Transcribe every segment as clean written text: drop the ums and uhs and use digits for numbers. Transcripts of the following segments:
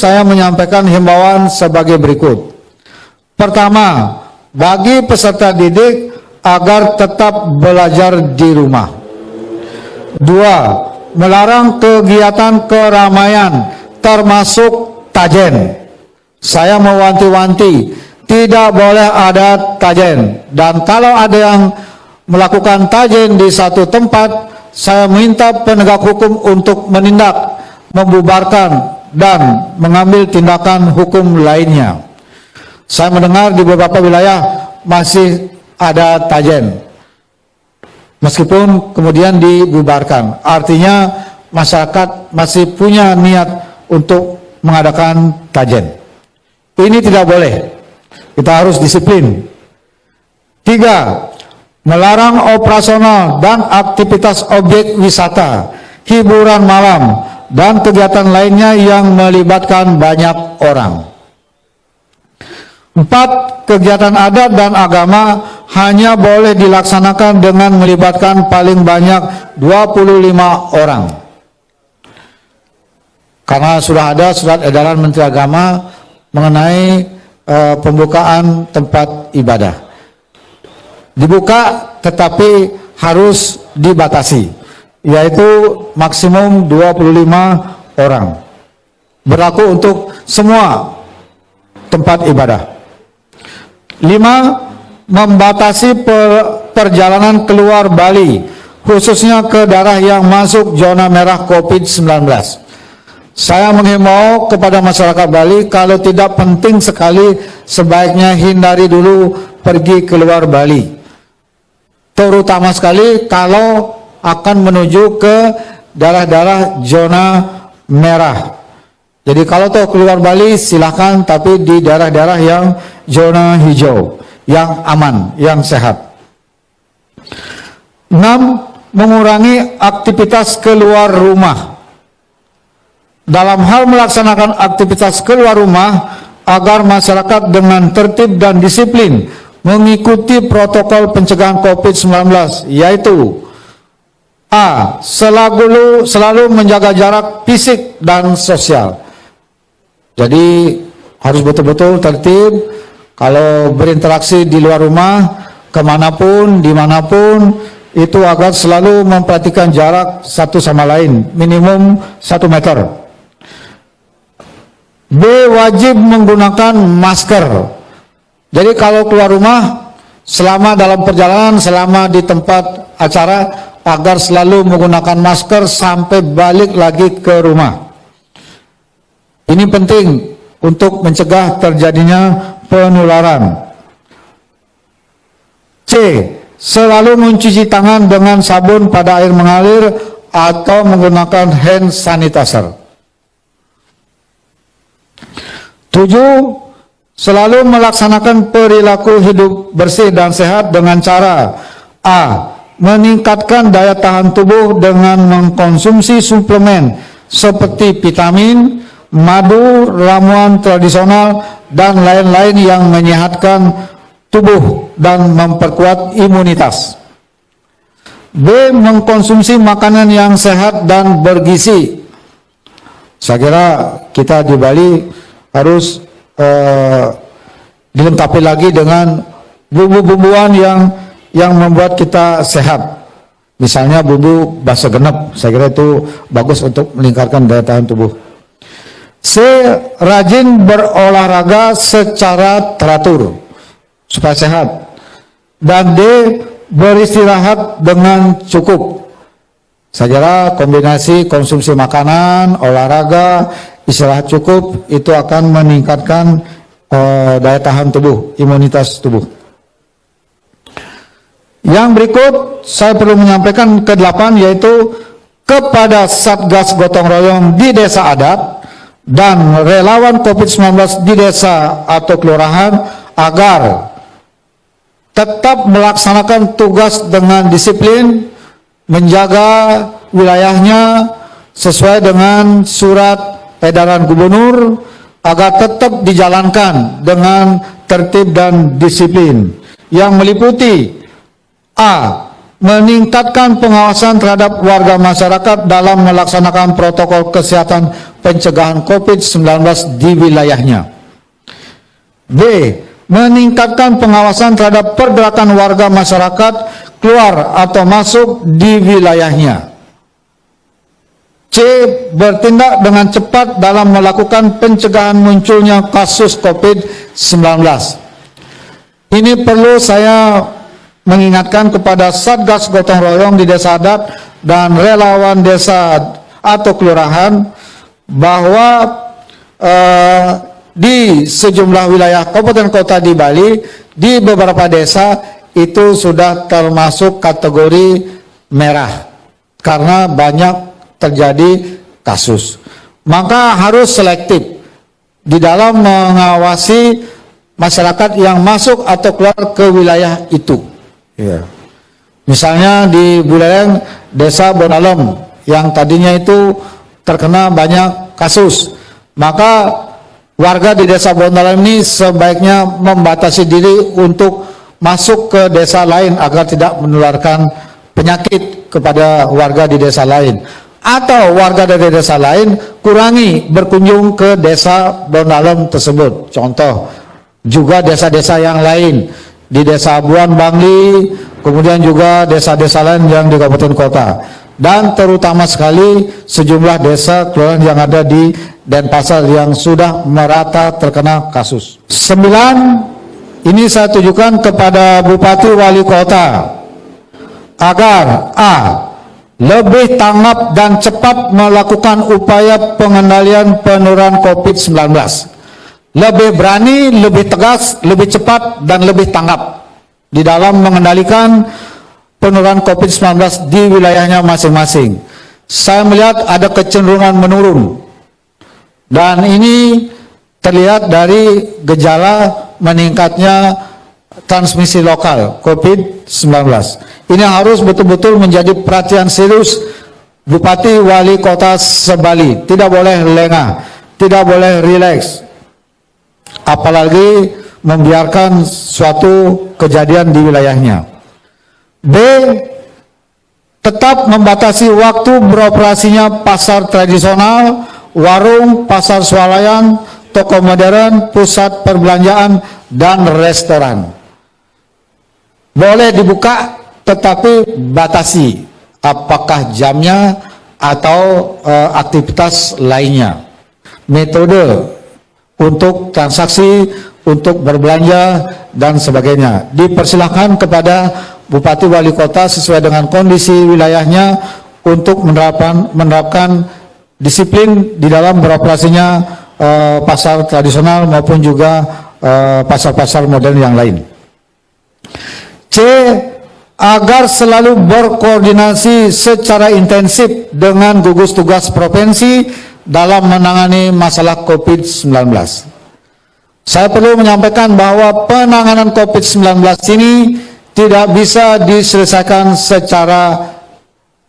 saya menyampaikan himbauan sebagai berikut. Pertama, bagi peserta didik agar tetap belajar di rumah. 2. Melarang kegiatan keramaian termasuk tajen. Saya mewanti-wanti, tidak boleh ada tajen. Dan kalau ada yang melakukan tajen di satu tempat, saya minta penegak hukum untuk menindak, membubarkan, dan mengambil tindakan hukum lainnya. Saya mendengar di beberapa wilayah masih ada tajen, meskipun kemudian dibubarkan. Artinya masyarakat masih punya niat untuk mengadakan tajen. Ini tidak boleh. Kita harus disiplin. 3. Melarang operasional dan aktivitas objek wisata, hiburan malam, dan kegiatan lainnya yang melibatkan banyak orang. 4. Kegiatan adat dan agama hanya boleh dilaksanakan dengan melibatkan paling banyak 25 orang. Karena sudah ada surat edaran Menteri Agama mengenai pembukaan tempat ibadah. Dibuka tetapi harus dibatasi, yaitu maksimum 25 orang. Berlaku untuk semua tempat ibadah. 5. Membatasi perjalanan keluar Bali, khususnya ke daerah yang masuk zona merah COVID-19. Saya menghimbau kepada masyarakat Bali, kalau tidak penting sekali, sebaiknya hindari dulu pergi keluar Bali. Terutama sekali kalau akan menuju ke daerah-daerah zona merah. Jadi kalau toh keluar Bali silahkan, tapi di daerah-daerah yang zona hijau, yang aman, yang sehat. 6. Mengurangi aktivitas keluar rumah. Dalam hal melaksanakan aktivitas keluar rumah, agar masyarakat dengan tertib dan disiplin mengikuti protokol pencegahan COVID-19, yaitu A. Selalu menjaga jarak fisik dan sosial. Jadi harus betul-betul tertib. Kalau berinteraksi di luar rumah, kemanapun, dimanapun, itu agar selalu memperhatikan jarak satu sama lain, minimum 1 meter. B. Wajib menggunakan masker. Jadi kalau keluar rumah, selama dalam perjalanan, selama di tempat acara, agar selalu menggunakan masker sampai balik lagi ke rumah. Ini penting untuk mencegah terjadinya penularan. C. Selalu mencuci tangan dengan sabun pada air mengalir atau menggunakan hand sanitizer. 7. Selalu melaksanakan perilaku hidup bersih dan sehat dengan cara A. Meningkatkan daya tahan tubuh dengan mengkonsumsi suplemen seperti vitamin, madu, ramuan tradisional, dan lain-lain yang menyehatkan tubuh dan memperkuat imunitas. B. Mengkonsumsi makanan yang sehat dan bergizi. Saya kira kita di Bali harus dilengkapi lagi dengan bumbu-bumbuan yang membuat kita sehat. Misalnya bumbu basa genep, saya kira itu bagus untuk meningkatkan daya tahan tubuh. C. Rajin berolahraga secara teratur supaya sehat. Dan D. Beristirahat dengan cukup. Saya kira kombinasi konsumsi makanan, olahraga, istirahat cukup itu akan meningkatkan daya tahan tubuh, imunitas tubuh. Yang berikut saya perlu menyampaikan ke-8, yaitu kepada Satgas Gotong Royong di desa adat dan relawan COVID-19 di desa atau kelurahan agar tetap melaksanakan tugas dengan disiplin, menjaga wilayahnya sesuai dengan surat edaran gubernur, agar tetap dijalankan dengan tertib dan disiplin, yang meliputi A. Meningkatkan pengawasan terhadap warga masyarakat dalam melaksanakan protokol kesehatan pencegahan COVID-19 di wilayahnya. B. Meningkatkan pengawasan terhadap pergerakan warga masyarakat keluar atau masuk di wilayahnya. C. Bertindak dengan cepat dalam melakukan pencegahan munculnya kasus COVID-19. Ini perlu saya mengingatkan kepada Satgas Gotong Royong di desa adat dan relawan desa atau kelurahan bahwa di sejumlah wilayah kabupaten kota di Bali, di beberapa desa itu sudah termasuk kategori merah karena banyak terjadi kasus. Maka harus selektif di dalam mengawasi masyarakat yang masuk atau keluar ke wilayah itu. Ya. Misalnya di Buleleng, desa Bonalem yang tadinya itu terkena banyak kasus, maka warga di desa Bonalem ini sebaiknya membatasi diri untuk masuk ke desa lain agar tidak menularkan penyakit kepada warga di desa lain. Atau warga dari desa lain kurangi berkunjung ke desa Bonalem tersebut. Contoh, juga desa-desa yang lain di desa Abuan Bangli, kemudian juga desa-desa lain yang di kabupaten kota, dan terutama sekali sejumlah desa kelurahan yang ada di Denpasar yang sudah merata terkena kasus. 9, ini saya tujukan kepada Bupati Wali Kota agar A. Lebih tanggap dan cepat melakukan upaya pengendalian penurunan COVID-19. Lebih berani, lebih tegas, lebih cepat, dan lebih tanggap di dalam mengendalikan penurunan COVID-19 di wilayahnya masing-masing. Saya melihat ada kecenderungan menurun, dan ini terlihat dari gejala meningkatnya transmisi lokal COVID-19. Ini harus betul-betul menjadi perhatian serius Bupati Wali Kota Sebali. Tidak boleh lengah, tidak boleh rileks, apalagi membiarkan suatu kejadian di wilayahnya. B. Tetap membatasi waktu beroperasinya pasar tradisional, warung, pasar swalayan, toko modern, pusat perbelanjaan, dan restoran. Boleh dibuka, tetapi batasi apakah jamnya atau aktivitas lainnya. Metode untuk transaksi, untuk berbelanja, dan sebagainya dipersilahkan kepada Bupati Wali Kota sesuai dengan kondisi wilayahnya untuk menerapkan disiplin di dalam beroperasinya pasar tradisional maupun juga pasar-pasar modern yang lain. C. Agar selalu berkoordinasi secara intensif dengan gugus tugas provinsi dalam menangani masalah COVID-19. Saya perlu menyampaikan bahwa penanganan COVID-19 ini tidak bisa diselesaikan secara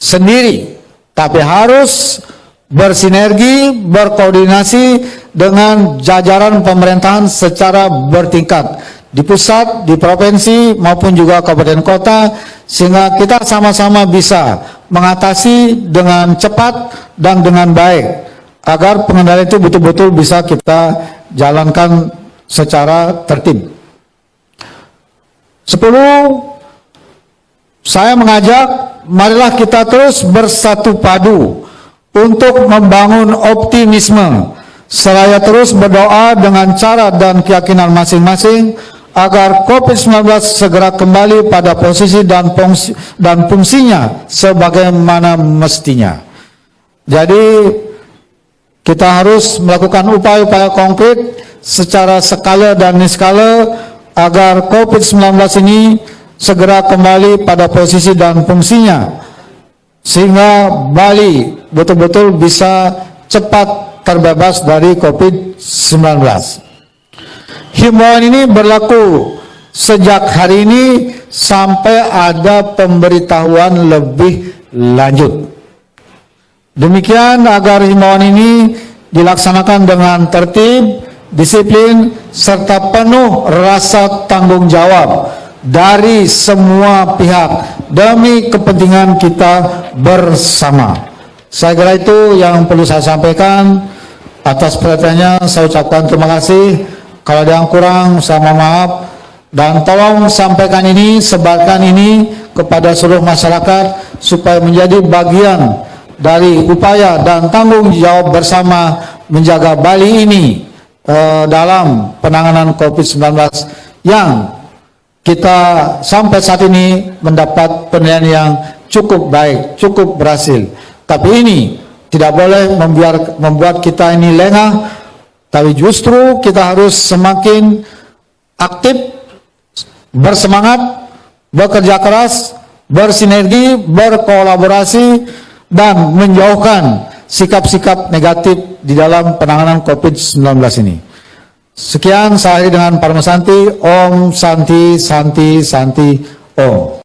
sendiri, tapi harus bersinergi, berkoordinasi dengan jajaran pemerintahan secara bertingkat di pusat, di provinsi maupun juga kabupaten kota, sehingga kita sama-sama bisa mengatasi dengan cepat dan dengan baik agar pengendalian itu betul-betul bisa kita jalankan secara tertib. 10. Saya mengajak, marilah kita terus bersatu padu untuk membangun optimisme, seraya terus berdoa dengan cara dan keyakinan masing-masing agar COVID-19 segera kembali pada posisi dan fungsinya sebagaimana mestinya. Jadi kita harus melakukan upaya-upaya konkret secara skala dan niskala agar COVID-19 ini segera kembali pada posisi dan fungsinya, sehingga Bali betul-betul bisa cepat terbebas dari COVID-19. Himbauan ini berlaku sejak hari ini sampai ada pemberitahuan lebih lanjut. Demikian agar himbauan ini dilaksanakan dengan tertib, disiplin, serta penuh rasa tanggung jawab dari semua pihak demi kepentingan kita bersama. Saya kira itu yang perlu saya sampaikan. Atas perhatiannya saya ucapkan terima kasih. Kalau ada yang kurang, saya mohon maaf. Dan tolong sampaikan ini, sebarkan ini kepada seluruh masyarakat supaya menjadi bagian dari upaya dan tanggung jawab bersama menjaga Bali ini dalam penanganan COVID-19 yang kita sampai saat ini mendapat penilaian yang cukup baik, cukup berhasil. Tapi ini tidak boleh membuat kita ini lengah, tapi justru kita harus semakin aktif, bersemangat, bekerja keras, bersinergi, berkolaborasi, dan menjauhkan sikap-sikap negatif di dalam penanganan COVID-19 ini. Sekian, saya akhiri dengan Parma Santi. Om Santi Santi Santi Om.